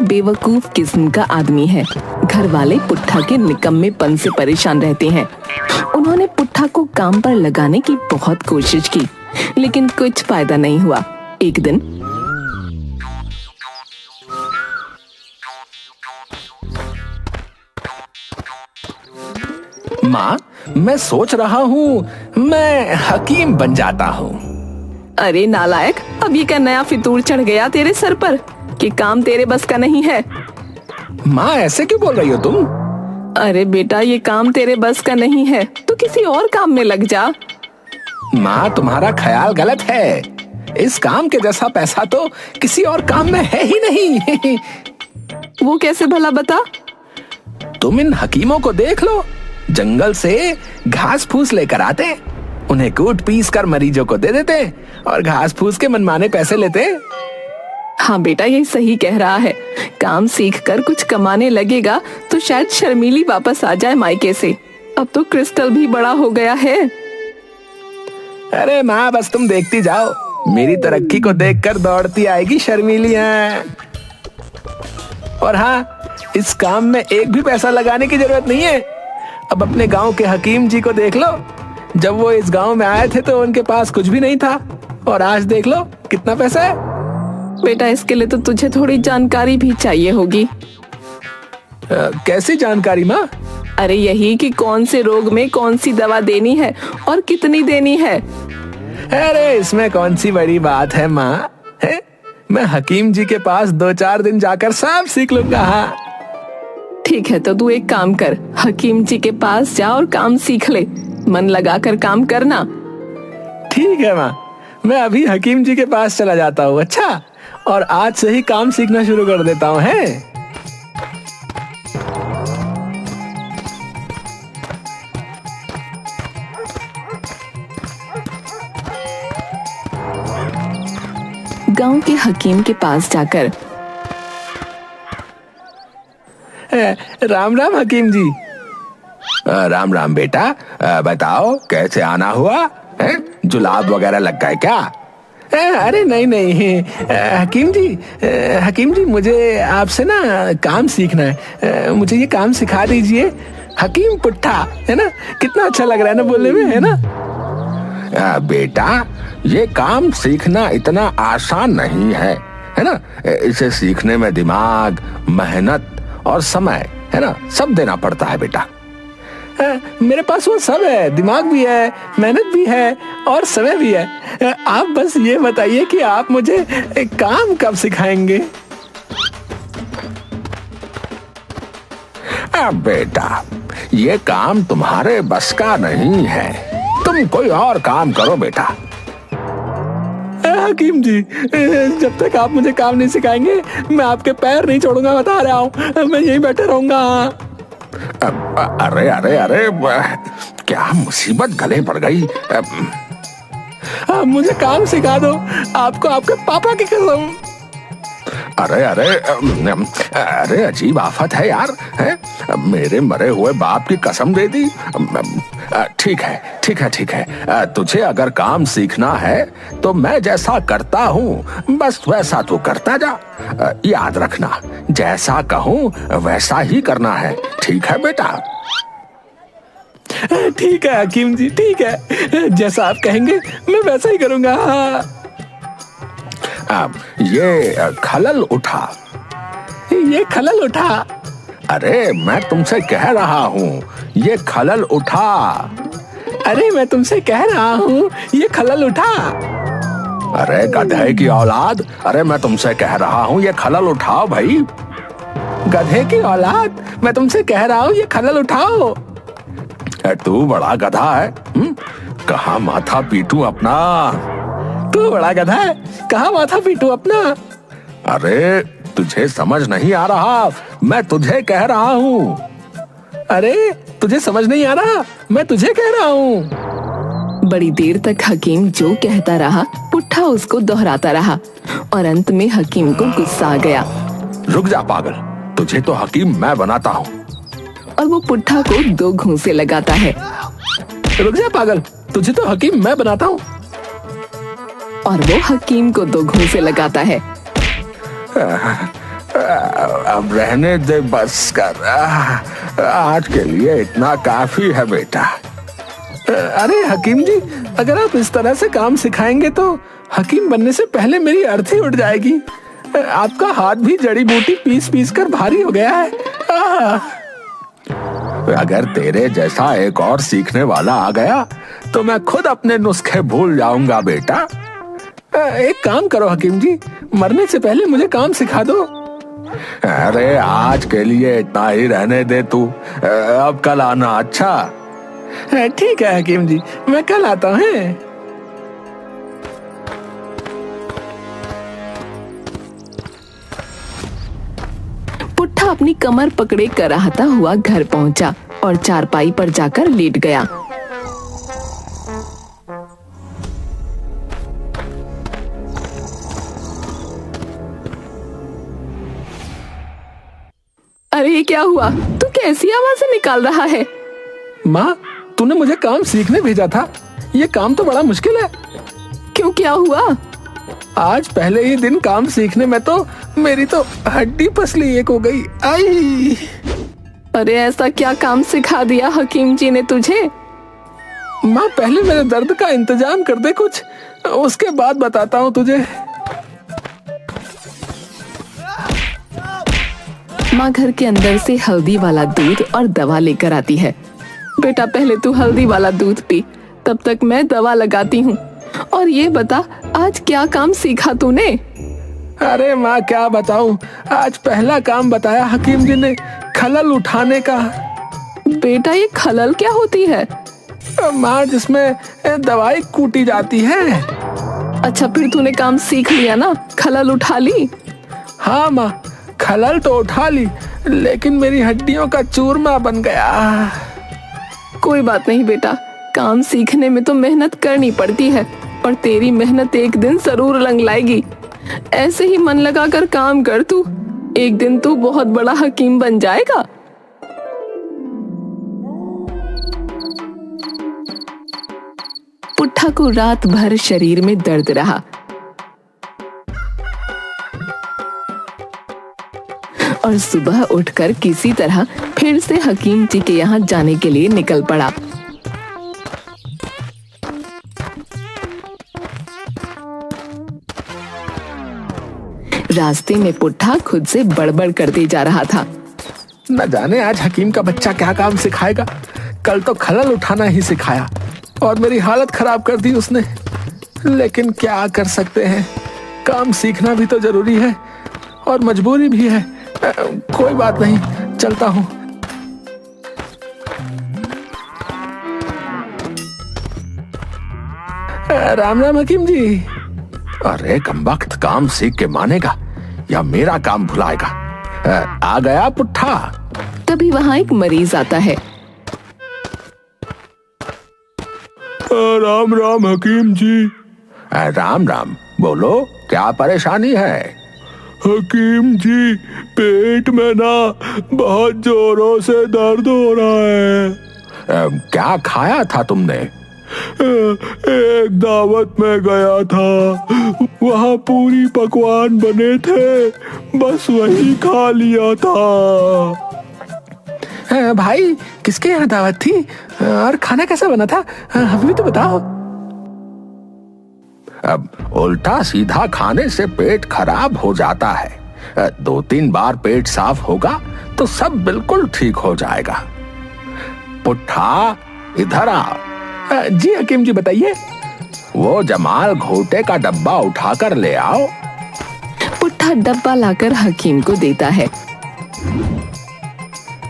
बेवकूफ किस्म का आदमी है। घर वाले पुट्ठा के निकम्मेपन से परेशान रहते हैं। उन्होंने पुट्ठा को काम पर लगाने की बहुत कोशिश की, लेकिन कुछ फायदा नहीं हुआ। एक दिन माँ, मैं सोच रहा हूँ मैं हकीम बन जाता हूँ। अरे नालायक, अब ये क्या नया फितूर चढ़ गया तेरे सर पर कि काम तेरे बस का नहीं है। माँ, ऐसे क्यों बोल रही हो तुम? अरे बेटा, ये काम तेरे बस का नहीं है तो किसी और काम में लग जा। माँ, तुम्हारा ख्याल गलत है। इस काम के जैसा पैसा तो किसी और काम में है ही नहीं। वो कैसे भला, बता। तुम इन हकीमों को देख लो, जंगल से घास फूस लेकर आते, उन्हें कूट पीस कर मरीजों को दे देते और घास फूस के मनमाने पैसे लेते। हाँ बेटा, ये सही कह रहा है। काम सीख कर कुछ कमाने लगेगा तो शायद शर्मीली वापस आ जाए मायके से। अब तो क्रिस्टल भी बड़ा हो गया है। अरे माँ, बस तुम देखती जाओ, मेरी तरक्की को देखकर दौड़ती आएगी शर्मीलियां। और हाँ, इस काम में एक भी पैसा लगाने की जरूरत नहीं है। अब अपने गांव के हकीम जी को देख लो, जब वो इस गांव में आए थे तो उनके पास कुछ भी नहीं था, और आज देख लो कितना पैसा है। बेटा, इसके लिए तो तुझे थोड़ी जानकारी भी चाहिए होगी। कैसी जानकारी माँ? अरे यही कि कौन से रोग में कौन सी दवा देनी है और कितनी देनी है। अरे इसमें कौन सी बड़ी बात है माँ, है? मैं हकीम जी के पास 2-4 दिन जाकर सब सीख लूंगा। हाँ ठीक है, तो तू एक काम कर, हकीम जी के पास जा और काम सीख ले। मन लगाकर काम करना। ठीक है माँ, मैं अभी हकीम जी के पास चला जाता हूँ। अच्छा, और आज से ही काम सीखना शुरू कर देता हूँ। है गांव के हकीम के पास जाकर, राम राम हकीम जी। राम राम बेटा, बताओ कैसे आना हुआ है? जुलाब वगैरह लग गए क्या? अरे नहीं नहीं हकीम जी मुझे आपसे ना काम सीखना है। मुझे ये काम सिखा दीजिए। हकीम पुट्ठा, है ना? कितना अच्छा लग रहा है ना बोलने में, है ना? बेटा, ये काम सीखना इतना आसान नहीं है ना? इसे सीखने में दिमाग, मेहनत और समय, है ना, सब देना पड़ता है बेटा। मेरे पास वो सब है, दिमाग भी है, मेहनत भी है और समय भी है। आप बस ये बताइए कि आप मुझे काम कब सिखाएंगे? बेटा, ये काम तुम्हारे बस का नहीं है, तुम कोई और काम करो बेटा। हकीम जी, जब तक आप मुझे काम नहीं सिखाएंगे मैं आपके पैर नहीं छोड़ूंगा, बता रहा हूँ। मैं यहीं बैठे रहूंगा। अरे अरे अरे, क्या मुसीबत गले पड़ गई। मुझे काम सिखा दो, आपको आपके पापा की कसम। अरे अरे अरे, अजीब आफत है यार, है? मेरे मरे हुए बाप की कसम दे दी। ठीक है ठीक है ठीक है, तुझे अगर काम सीखना है तो मैं जैसा करता हूँ बस वैसा तू करता जा। याद रखना, जैसा कहूँ वैसा ही करना है, ठीक है बेटा? ठीक है हकीम जी, ठीक है, जैसा आप कहेंगे मैं वैसा ही करूँगा। ये खलल उठा, ये खलल उठा। अरे मैं तुमसे कह रहा हूँ ये खलल उठा। अरे मैं तुमसे कह रहा हूँ ये खलल उठा। अरे गधे की औलाद, अरे मैं तुमसे कह रहा हूँ ये खलल उठाओ भाई। गधे की औलाद, मैं तुमसे कह रहा हूँ ये खलल उठाओ। तू बड़ा गधा है, कहाँ माथा पीटू अपना? तू बड़ा गधा है, कहाँ माथा पीटू अपना? अरे तुझे समझ नहीं आ रहा, मैं तुझे कह रहा हूँ। अरे तुझे समझ नहीं आ रहा, मैं तुझे कह रहा हूँ। बड़ी देर तक हकीम जो कहता रहा, पुट्ठा उसको दोहराता रहा और अंत में हकीम को गुस्सा आ गया। रुक जा पागल, तुझे तो हकीम मैं बनाता हूँ। और वो पुट्ठा को 2 घूंसे लगाता है। रुक जा पागल, तुझे तो हकीम मैं बनाता हूँ। और वो हकीम को 2 घूंसे लगाता है। अब रहने दे बस कर। आज के लिए इतना काफी है बेटा। अरे हकीम जी, अगर आप इस तरह से काम सिखाएंगे तो हकीम बनने से पहले मेरी अर्थी उठ जाएगी। आपका हाथ भी जड़ी बूटी पीस पीस कर भारी हो गया है। अगर तेरे जैसा एक और सीखने वाला आ गया तो मैं खुद अपने नुस्खे भूल जाऊंगा बेटा। एक काम करो हकीम जी, मरने से पहले मुझे काम सिखा दो। अरे आज के लिए इतना ही रहने दे तू, अब कल आना। अच्छा ठीक है हकीम जी, मैं कल आता हूँ। पुट्ठा अपनी कमर पकड़े कराहता हुआ घर पहुंचा और चारपाई पर जाकर लेट गया। अरे ये क्या हुआ? तू कैसी आवाज़ें निकाल रहा है? माँ, तूने मुझे काम सीखने भेजा था। ये काम तो बड़ा मुश्किल है। क्यों, क्या हुआ? आज पहले ही दिन काम सीखने में तो मेरी तो हड्डी पसली एक हो गई। आई! अरे ऐसा क्या काम सिखा दिया हकीम जी ने तुझे? माँ, पहले मेरे दर्द का इंतजाम कर दे कुछ, उसके बाद बताता हूँ तुझे। माँ घर के अंदर से हल्दी वाला दूध और दवा लेकर आती है। बेटा पहले तू हल्दी वाला दूध पी, तब तक मैं दवा लगाती हूँ। और ये बता, आज क्या काम सीखा तूने? अरे माँ, क्या बताऊँ, आज पहला काम बताया हकीम जी ने, खलल उठाने का। बेटा ये खलल क्या होती है? माँ, जिसमें दवाई कूटी जाती है। अच्छा फिर तूने काम सीख लिया ना, खलल उठा ली? हाँ माँ, खलल तो उठा ली, लेकिन मेरी हड्डियों का चूरमा बन गया। कोई बात नहीं बेटा, काम सीखने में तो मेहनत करनी पड़ती है, पर तेरी मेहनत एक दिन जरूर रंग लाएगी। ऐसे ही मन लगा कर काम कर तू, एक दिन तू बहुत बड़ा हकीम बन जाएगा। पुट्ठा को रात भर शरीर में दर्द रहा और सुबह उठकर किसी तरह फिर से हकीम जी के यहाँ जाने के लिए निकल पड़ा। रास्ते में पुट्ठा खुद से बड़बड़ करते जा रहा था। न जाने आज हकीम का बच्चा क्या काम सिखाएगा। कल तो खलल उठाना ही सिखाया और मेरी हालत खराब कर दी उसने। लेकिन क्या कर सकते हैं, काम सीखना भी तो जरूरी है और मजबूरी भी है। कोई बात नहीं, चलता हूँ। राम राम हकीम जी। अरे कमबख्त, काम सीख के मानेगा या मेरा काम भुलाएगा। आ गया पुट्ठा। तभी वहाँ एक मरीज आता है। राम राम हकीम जी। राम राम, बोलो क्या परेशानी है? हकीम जी, पेट में ना बहुत जोरों से दर्द हो रहा है। क्या खाया था तुमने? एक दावत में गया था, वहाँ पूरी पकवान बने थे, बस वही खा लिया था। भाई, किसके यहाँ दावत थी और खाना कैसा बना था, हमें भी तो बताओ। अब उल्टा सीधा खाने से पेट खराब हो जाता है। 2-3 बार पेट साफ होगा तो सब बिल्कुल ठीक हो जाएगा। पुट्ठा, इधर आ। जी हकीम जी, बताइए। वो जमाल घोटे का डब्बा उठाकर ले आओ। पुट्ठा डब्बा लाकर हकीम को देता है।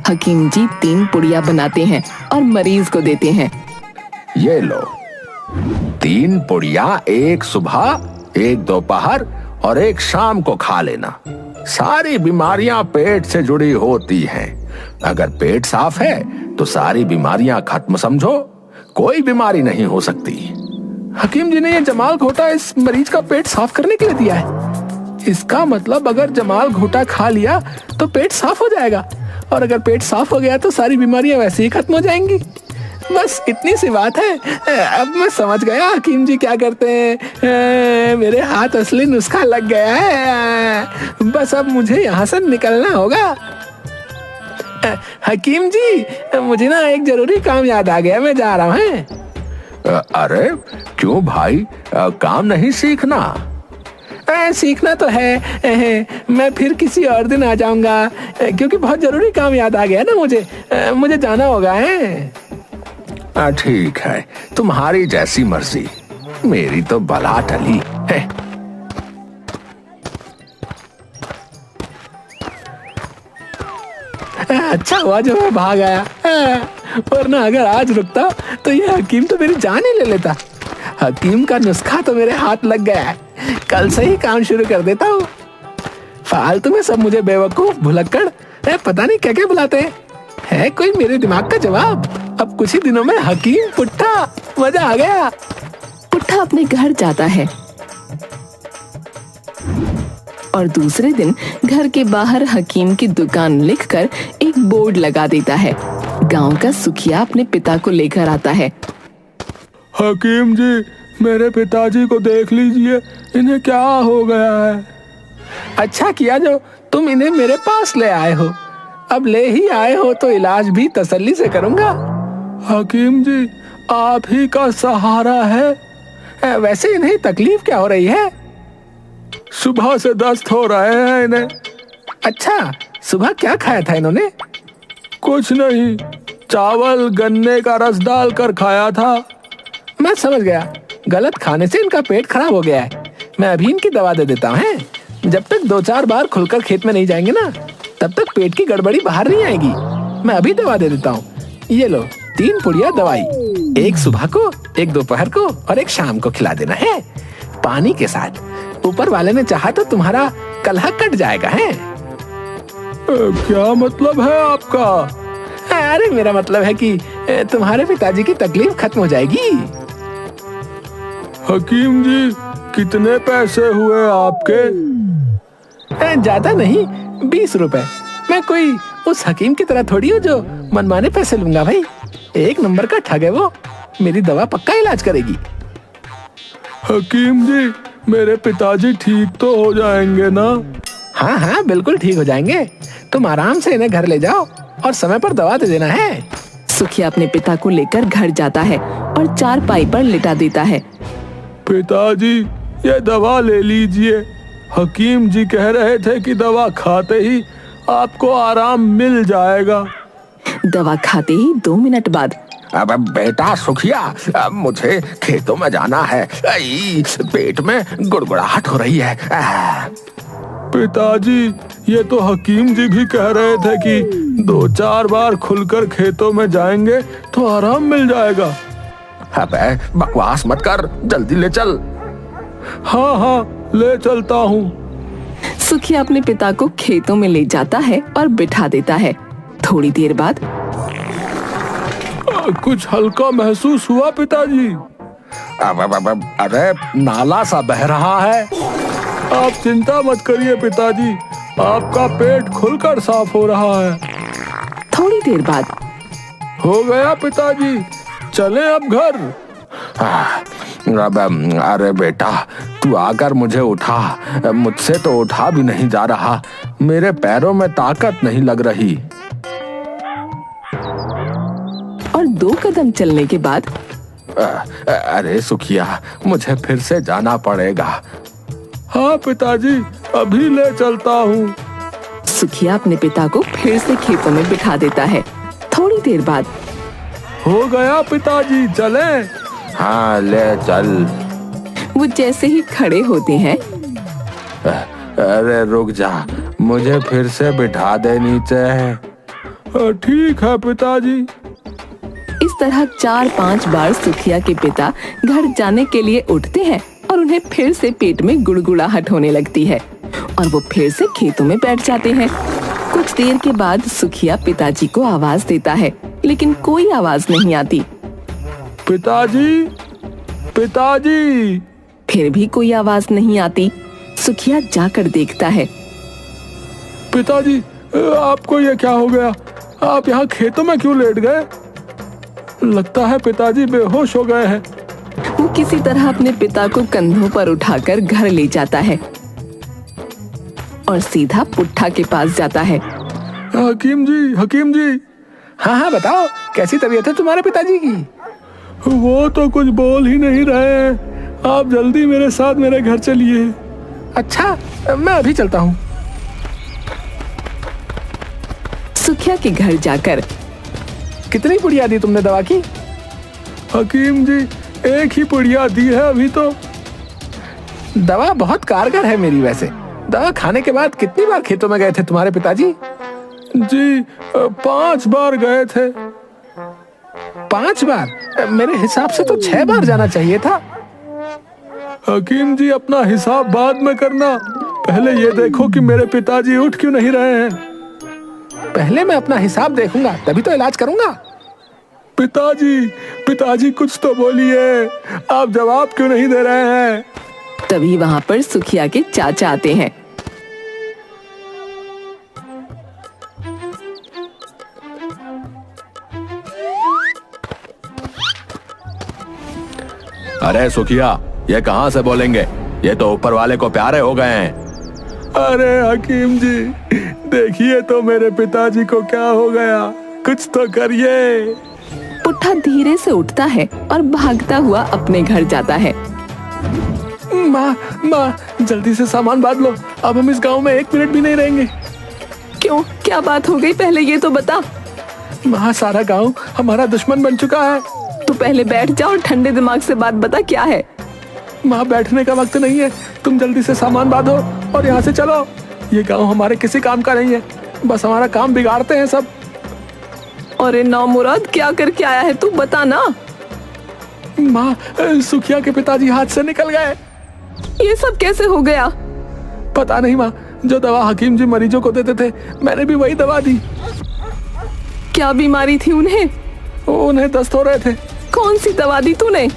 हकीम जी 3 पुड़िया बनाते हैं और मरीज को देते हैं। ये लो, 3 पुड़िया, एक सुबह, एक दोपहर और एक शाम को खा लेना। सारी बीमारियां पेट से जुड़ी होती हैं। अगर पेट साफ है तो सारी बीमारियां खत्म समझो, कोई बीमारी नहीं हो सकती। हकीम जी ने ये जमाल घोटा इस मरीज का पेट साफ करने के लिए दिया है। इसका मतलब अगर जमाल घोटा खा लिया तो पेट साफ हो जाएगा, और अगर पेट साफ हो गया तो सारी बीमारियां वैसे ही खत्म हो जाएंगी। बस इतनी सी बात है। अब मैं समझ गया हकीम जी क्या करते हैं। मेरे हाथ असली नुस्खा लग गया है। बस अब मुझे यहाँ से निकलना होगा। हकीम जी, मुझे ना एक जरूरी काम याद आ गया, मैं जा रहा हूँ। अरे क्यों भाई, काम नहीं सीखना? सीखना तो है, मैं फिर किसी और दिन आ जाऊंगा, क्योंकि बहुत जरूरी काम याद आ गया ना मुझे जाना होगा है। ठीक है, तुम्हारी जैसी मर्जी, मेरी तो बला टली है। अच्छा हुआ जो मैं भाग आया, वरना अगर आज रुकता तो ये हकीम तो मेरी जान ही ले लेता। हकीम का नुस्खा तो मेरे हाथ लग गया है, कल से ही काम शुरू कर देता हूँ। फालतू में सब मुझे बेवकूफ, भुलक्कड़, पता नहीं क्या क्या बुलाते हैं। है कोई मेरे दिमाग का जवाब? अब कुछ ही दिनों में हकीम पुट्ठा, मजा आ गया। पुट्ठा अपने घर जाता है और दूसरे दिन घर के बाहर हकीम की दुकान लिखकर एक बोर्ड लगा देता है। गांव का सुखिया अपने पिता को लेकर आता है। हकीम जी, मेरे पिताजी को देख लीजिए, इन्हें क्या हो गया है। अच्छा किया जो तुम इन्हें मेरे पास ले आए हो। अब ले ही आए हो तो इलाज भी तसल्ली से करूंगा। हकीम जी, आप ही का सहारा है। वैसे इन्हें तकलीफ क्या हो रही है? सुबह से दस्त हो रहे हैं इन्हें। अच्छा, सुबह क्या खाया था इन्होंने? कुछ नहीं, चावल गन्ने का रस डाल कर खाया था। मैं समझ गया, गलत खाने से इनका पेट खराब हो गया है। मैं अभी इनकी दवा दे देता हूँ। जब तक 2-4 बार खुलकर खेत में नहीं जाएंगे ना, तब तक पेट की गड़बड़ी बाहर नहीं आएगी। मैं अभी दवा दे देता हूँ। ये लो 3 पुड़िया दवाई, एक सुबह को, एक दोपहर को और एक शाम को खिला देना है, पानी के साथ। ऊपर वाले ने चाहा तो तुम्हारा कलह कट जाएगा है। क्या मतलब है आपका? अरे मेरा मतलब है कि तुम्हारे पिताजी की तकलीफ खत्म हो जाएगी। हकीम जी, कितने पैसे हुए आपके? ज्यादा नहीं, 20 रुपए। मैं कोई उस हकीम की तरह थोड़ी हूँ जो मनमाने पैसे लूंगा भाई। एक नंबर का ठग है वो, मेरी दवा पक्का इलाज करेगी। हकीम जी, मेरे पिताजी ठीक तो हो जाएंगे ना? हाँ हाँ, बिल्कुल ठीक हो जाएंगे। तुम आराम से इन्हें घर ले जाओ और समय पर दवा दे देना है। सुखिया अपने पिता को लेकर घर जाता है और चारपाई पर लिटा देता है। पिताजी, ये दवा ले लीजिए। हकीम जी कह रहे थे कि दवा खाते ही आपको आराम मिल जाएगा। दवा खाते ही 2 मिनट बाद, अब बेटा सुखिया, अब मुझे खेतों में जाना है। पेट में गुड़गुड़ाहट हो रही है। पिताजी, ये तो हकीम जी भी कह रहे थे कि 2-4 बार खुलकर खेतों में जाएंगे तो आराम मिल जाएगा। अबे बकवास मत कर, जल्दी ले चल। हाँ हाँ, ले चलता हूँ। सुखिया अपने पिता को खेतों में ले जाता है और बिठा देता है। थोड़ी देर बाद कुछ हल्का महसूस हुआ पिताजी। अरे नाला सा बह रहा है। आप चिंता मत करिए पिताजी, आपका पेट खुलकर साफ हो रहा है। थोड़ी देर बाद, हो गया पिताजी, चलें अब घर। अरे बेटा, तू आकर मुझे उठा। मुझसे तो उठा भी नहीं जा रहा, मेरे पैरों में ताकत नहीं लग रही। और 2 कदम चलने के बाद, अरे सुखिया, मुझे फिर से जाना पड़ेगा। हाँ पिताजी, अभी ले चलता हूँ। सुखिया अपने पिता को फिर से खेतों में बिठा देता है। थोड़ी देर बाद, हो गया पिताजी, चलें। हाँ ले चल। वो जैसे ही खड़े होते हैं, अरे रुक जा, मुझे फिर से बिठा दे नीचे। ठीक है पिताजी। इस तरह 4-5 बार सुखिया के पिता घर जाने के लिए उठते हैं और उन्हें फिर से पेट में गुड़गुड़ाहट होने लगती है और वो फिर से खेतों में बैठ जाते हैं। कुछ देर के बाद सुखिया पिताजी को आवाज देता है, लेकिन कोई आवाज नहीं आती। पिताजी, पिताजी। फिर भी कोई आवाज नहीं आती। सुखिया जाकर देखता है। पिताजी, आपको ये क्या हो गया? आप यहाँ खेतों में क्यों लेट गए? लगता है पिताजी बेहोश हो गए हैं। वो किसी तरह अपने पिता को कंधों पर उठाकर घर ले जाता है और सीधा पुट्ठा के पास जाता है। हकीम जी। हाँ हाँ बताओ, कैसी तबीयत है तुम्हारे पिताजी की? वो तो कुछ बोल ही नहीं रहे हैं। आप जल्दी मेरे साथ मेरे घर चलिए। अच्छा, मैं अभी चलता हूँ। सुखिया के घर जाकर कितनी पुड़िया दी तुमने दवा की? हकीम जी, एक ही पुड़िया दी है अभी तो। दवा बहुत कारगर है मेरी। वैसे दवा खाने के बाद कितनी बार खेतों में गए थे तुम्हारे पिताजी? जी 5 बार गए थे। 5 बार? मेरे हिसाब से तो 6 बार जाना चाहिए था। हकीम जी, अपना हिसाब बाद में करना, पहले ये देखो कि मेरे पिताजी उठ क्यों नहीं रहे हैं। पहले मैं अपना हिसाब देखूंगा, तभी तो इलाज करूंगा। पिताजी कुछ तो बोलिए, आप जवाब क्यों नहीं दे रहे हैं? तभी वहां पर सुखिया के चाचा आते हैं। अरे सुखिया, ये कहाँ से बोलेंगे? ये तो ऊपर वाले को प्यारे हो गए हैं। अरे हकीम जी, देखिए तो मेरे पिताजी को क्या हो गया, कुछ तो करिए। पुट्ठा धीरे से उठता है और भागता हुआ अपने घर जाता है। माँ, जल्दी से सामान बांध लो, अब हम इस गांव में 1 मिनट भी नहीं रहेंगे। क्यों, क्या बात हो गई, पहले ये तो बता। माँ, सारा गांव हमारा दुश्मन बन चुका है। तू पहले बैठ जा और ठंडे दिमाग से बात बता, क्या है? माँ, बैठने का वक्त नहीं है, तुम जल्दी से सामान बांधो और यहाँ से चलो। ये गांव हमारे किसी काम का नहीं है, बस हमारा काम बिगाड़ते हैं सब। अरे नामुराद, क्या करके आया है तू, बता ना। माँ, सुखिया के पिताजी हाथ से निकल गए। ये सब कैसे हो गया? पता नहीं माँ, जो दवा हकीम जी मरीजों को देते थे, मैंने भी वही दवा दी। क्या बीमारी थी उन्हें? उन्हें दस्त हो रहे थे। कौन सी दवा दी तूने?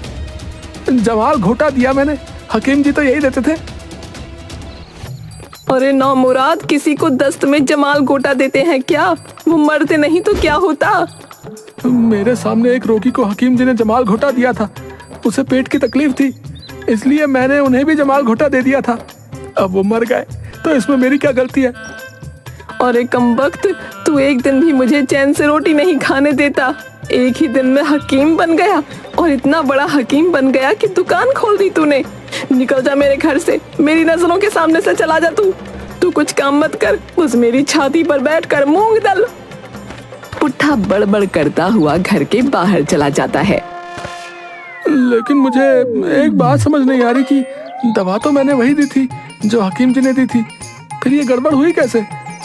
जमाल घोटा दिया मैंने, हकीम जी तो यही देते थे। अरे नामुराद, किसी को दस्त में जमाल गोटा देते हैं क्या? वो मरते नहीं तो क्या होता? मेरे सामने एक रोगी को हकीम जी ने जमाल घोटा दिया था। उसे पेट की तकलीफ थी, इसलिए मैंने उन्हें भी जमाल घोटा दे दिया था। अब वो मर गए, तो इसमें मेरी क्या गलती है? अरे कमबख्त, तू एक दिन भी मुझे चैन से रोटी नहीं खाने देता। एक ही दिन में हकीम बन गया, और इतना बड़ा हकीम बन गया कि दुकान खोल दी तूने। निकल जा मेरे घर से, मेरी नजरों के सामने से चला जा। तू कुछ काम मत कर, बस मेरी छाती पर बैठकर मूंग दल। पुट्ठा बड़बड़ करता हुआ घर के बाहर चला जाता है। लेकिन मुझे एक बात समझ नहीं आ रही कि दवा तो मैंने वही दी थी जो हकीम जी ने दी थी, फिर ये गड़बड़ हुई कैसे?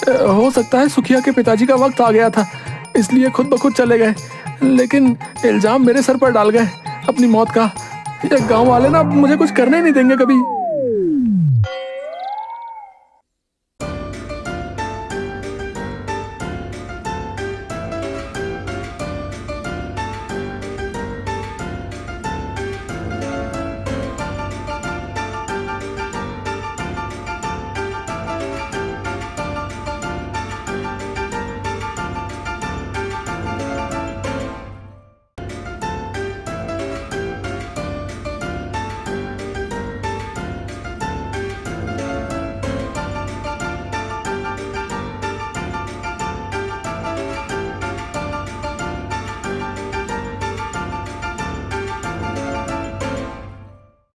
हो सकता है सुखिया के पिताजी का वक्त आ गया था, इसलिए खुद ब खुद चले गए, लेकिन इल्जाम मेरे सर पर डाल गए अपनी मौत का। ये गांव वाले ना मुझे कुछ करने नहीं देंगे कभी।